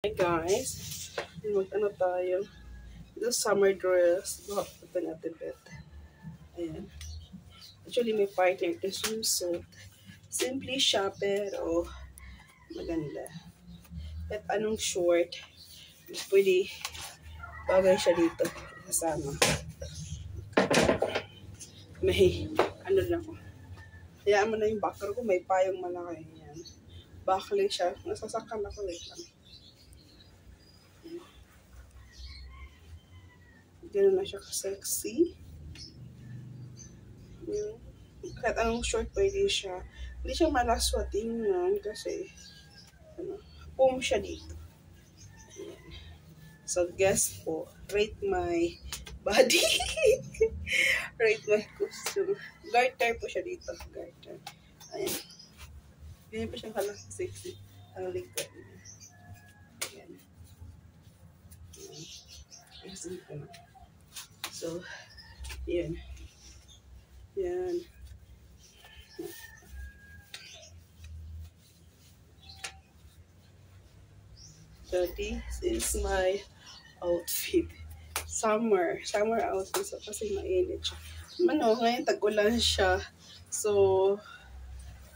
Hi guys, mag-ano tayo? Ito summer dress. Ito natin bet. Ayan. Actually, may partner ito swimsuit. Simply siya, pero maganda. At anong short, pwede bagay siya dito. Kasama. May, ano lang ko. Hayaan mo na yung backer ko, may payong malaki. Ayan. Backling siya. Nasasakal ako, wait lang. Ganun na siya ka-sexy. Kahit anong short pwede siya. Hindi siya malaswating yan kasi boom siya dito. Ayan. So guess po, rate my body. Rate my costume. Garter po siya dito. Garter. Ayan. Ganyan pa siya sexy. Ang likod. Ayan. Ayan. So, yan. Yan. So, this is my outfit. Summer outfit. So, kasi mainit siya. Ngayon tag-ulan siya. So,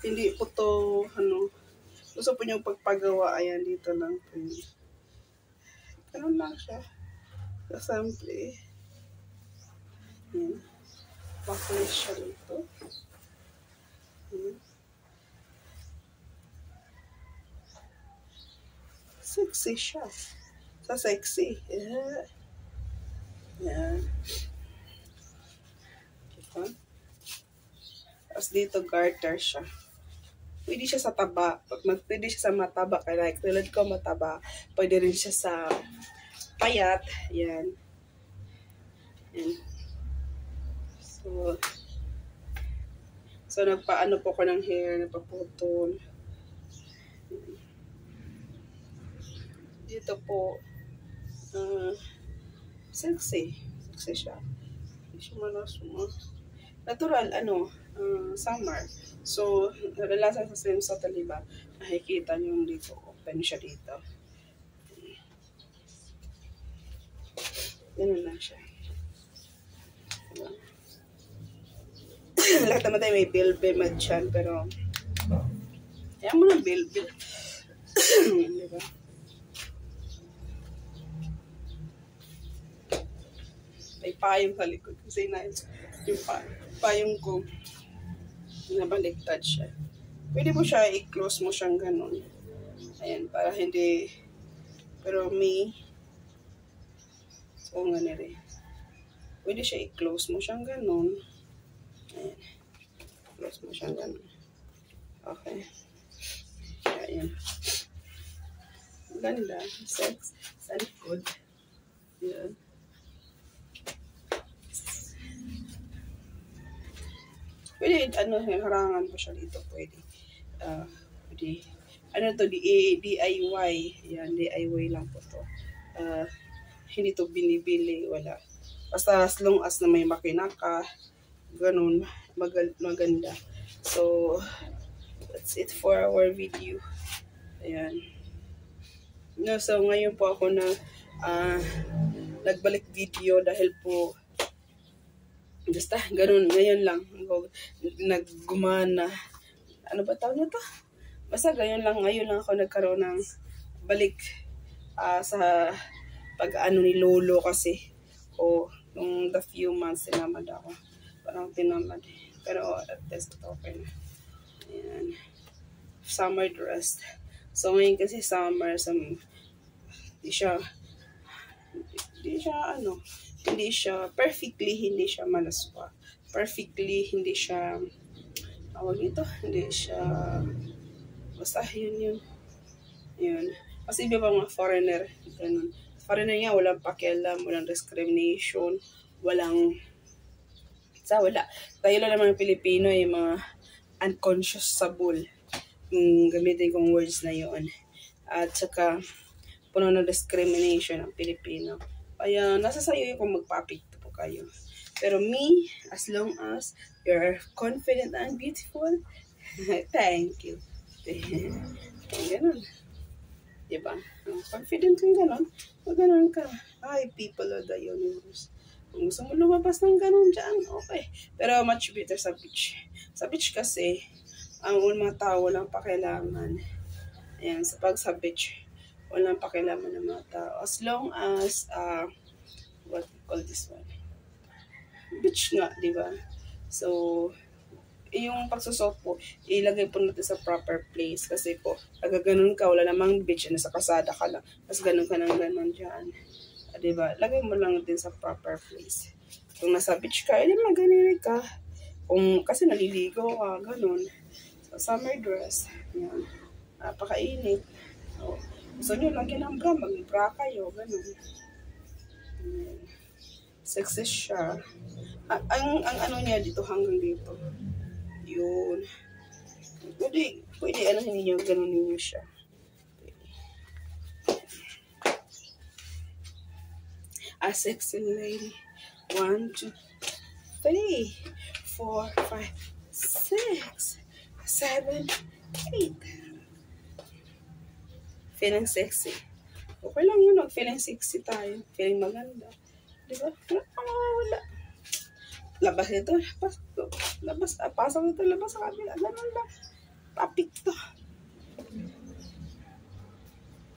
hindi po to, gusto po niyong pagpagawa. Ayan, dito lang po yun. Ganun lang siya. Kasample. Ayan. Baklis siya dito. Ayan. Sexy siya. Sa sexy. Yeah. Ayan. Diba? Tapos dito garter siya. Pwede siya sa taba. Pwede siya sa mataba. Kaya like, tulad ko mataba. Pwede rin siya sa payat. Ayan. Ayan. So nagpaano po ko ng hair. Nagpaputol. Dito po. Sexy. Sexy siya. Hindi siya malasuma. Natural, summer. So, nalalasan sa swimsuit, diba? Nakikita nyo dito. Open siya dito. Ganun lang siya. Diba? Lahat naman tayo may bilbil dyan, pero kaya mo ng bilbil. Diba? May payong sa likod. Kasi yung payong ko, nabaliktad siya. Pwede mo siya i-close mo siyang ganun. Ayan, para hindi, pero so nga na rin. Pwede siya i-close mo siyang ganun. Ayan. Close mo siyang ganun. Okay. Ayan. Ganda. Sex. Sa likod. Ayan. Pwede, harangan mo siya dito. Pwede. Pwede. DIY. Yan, DIY lang po to. Hindi to binibili. Wala. Basta as long as na may makina ka, ganun, maganda. So, that's it for our video. Ayan. So, ngayon po ako na nagbalik video dahil po basta, ganun, ngayon lang naggumana. Ano ba tawag na to? Basta ngayon lang ako nagkaroon ng balik sa pag-ano ni Lolo kasi nung the few months tinamad ako. Parang tinamad. Pero at least okay na. Ayan. Summer dress. So ngayon kasi summer, hindi siya perfectly, hindi siya malaswa. Perfectly, hindi siya, hindi siya, basta yun. Kasi iba mga foreigner, ganun. Foreigner nga, walang pakialam, walang discrimination, wala. Tayo lang naman Pilipino, yung mga unconscious sa bull. Gamitin kong words na yun. At saka, puno ng discrimination ang Pilipino. Kaya, nasa sayo kung magpapikto po kayo. Pero me, as long as you're confident and beautiful, thank you. Ganun. Diba? Confident kang ganon. Pag ganon ka, ay, people of the universe. Kung gusto mo lumabas ng ganon dyan, okay. Pero much better sa beach. Sa beach kasi, ang mga tao walang pakialaman. Ayan, sa beach, walang pakialaman ng mga tao. As long as, what we call this one? Beach nga, di ba? So, yung pagsusot po, ilagay po natin sa proper place. Kasi po, ganun ka, wala namang beach, nasa kasada ka lang. Tapos ganun ka nang ganun dyan. Diba? Lagay mo lang din sa proper place. Kung nasa beach ka, edi maganin ka. Kung kasi naliligo ka, ganun. So, summer dress. Yan. Napakainit. So, gusto nyo lagyan ng bra, mag-bra kayo, ganun. Yan. Sexy siya. Ang ano niya dito hanggang dito. Yun. Pwede ano ninyo, ganun ninyo siya. A sexy lady. 1, 2, 3, 4, 5, 6, 7, 8. Feeling sexy. Okay lang yun, feeling sexy tayo. Feeling maganda. Diba? Wala. Labas ito, labas, pasok ito, labas sa kabila, ganun lang. Topic to.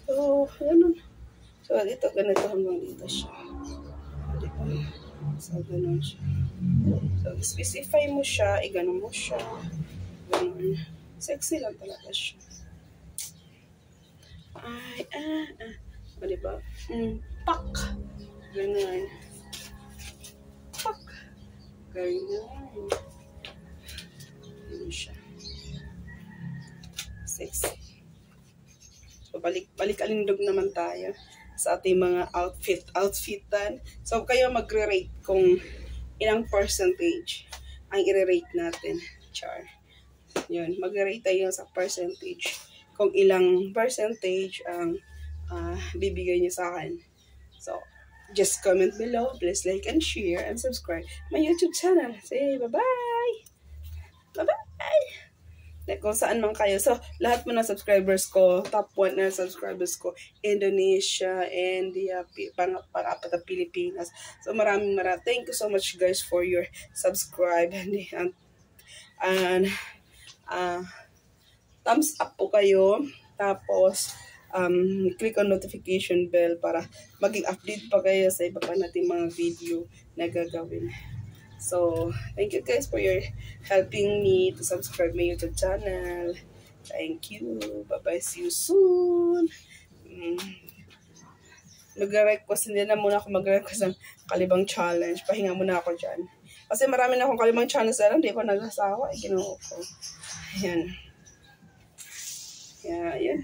So, ganun. So, dito, ganito hanggang dito siya. Diba? So, ganun siya. So, specify mo siya, ganun mo siya. Ganun. Sexy lang talaga siya. Ay, O, diba? Pak! Ganun. Pak! Ganun. Ganun siya. Sexy. So, balik-alindog naman tayo sa ating mga outfitan. So, kayo magre-rate kung ilang percentage ang i-rate natin. Char. Yun, magre-rate tayo sa percentage. Kung ilang percentage ang bibigay niyo sa akin. So, just comment below. Please like and share and subscribe my YouTube channel. Say bye-bye! Bye-bye! Kung saan man kayo. So, lahat mo na subscribers ko, top 1 na subscribers ko, Indonesia, India, pang-apat na Pilipinas. So, maraming thank you so much guys for your subscribe. And thumbs up po kayo. Tapos, click on notification bell para maging update pa kayo sa iba pa nating mga video na gagawin. So, thank you guys for your helping me to subscribe my YouTube channel. Thank you. Bye-bye. See you soon. Mag-request. Hindi na muna ako mag-request ng kalibang challenge. Pahinga muna ako dyan. Kasi marami na akong kalibang challenge na lang. Hindi pa nag-asawa. Ginuo ko. Ayan. Yeah, ayan.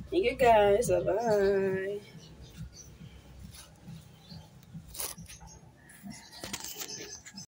Thank you guys. Bye-bye.